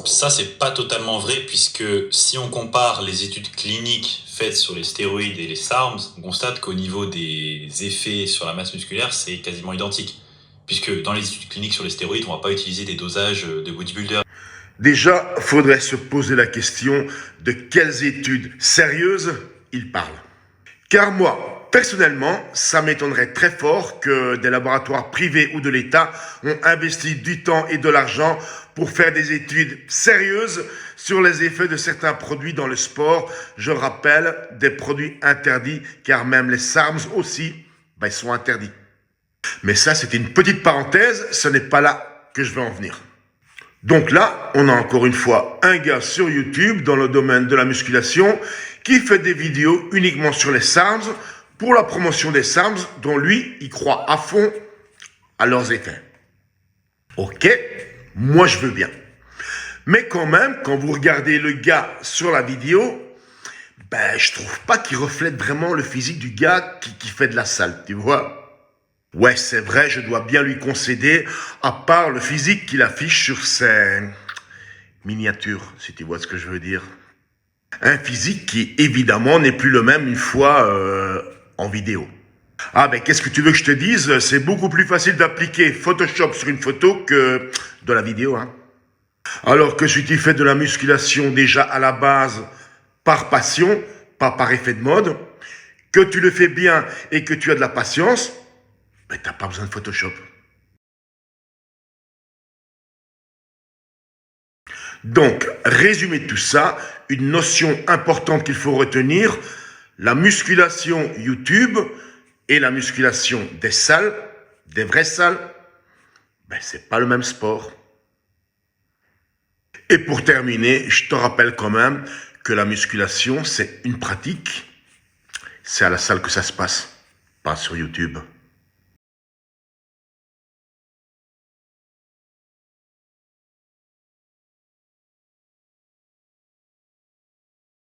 Ça, c'est pas totalement vrai, puisque si on compare les études cliniques faites sur les stéroïdes et les SARMs, on constate qu'au niveau des effets sur la masse musculaire, c'est quasiment identique. Puisque dans les études cliniques sur les stéroïdes, on va pas utiliser des dosages de bodybuilder. Déjà, faudrait se poser la question de quelles études sérieuses il parle. Car moi, personnellement, ça m'étonnerait très fort que des laboratoires privés ou de l'État ont investi du temps et de l'argent pour faire des études sérieuses sur les effets de certains produits dans le sport. Je rappelle, des produits interdits, car même les SARMs aussi, ils sont interdits. Mais ça, c'était une petite parenthèse, ce n'est pas là que je vais en venir. Donc là, on a encore une fois un gars sur YouTube dans le domaine de la musculation qui fait des vidéos uniquement sur les SARMs pour la promotion des SARMs dont lui, il croit à fond à leurs effets. Ok, moi je veux bien. Mais quand même, quand vous regardez le gars sur la vidéo, je trouve pas qu'il reflète vraiment le physique du gars qui fait de la salle, tu vois. Ouais, c'est vrai, je dois bien lui concéder, à part le physique qu'il affiche sur ses miniatures, si tu vois ce que je veux dire. Un physique qui, évidemment, n'est plus le même une fois en vidéo. Ah qu'est-ce que tu veux que je te dise? C'est beaucoup plus facile d'appliquer Photoshop sur une photo que de la vidéo, hein. Alors que si tu fais de la musculation déjà à la base par passion, pas par effet de mode, que tu le fais bien et que tu as de la patience, t'as pas besoin de Photoshop. Donc, résumé de tout ça, une notion importante qu'il faut retenir, la musculation YouTube et la musculation des salles, des vraies salles, c'est pas le même sport. Et pour terminer, je te rappelle quand même que la musculation, c'est une pratique. C'est à la salle que ça se passe, pas sur YouTube.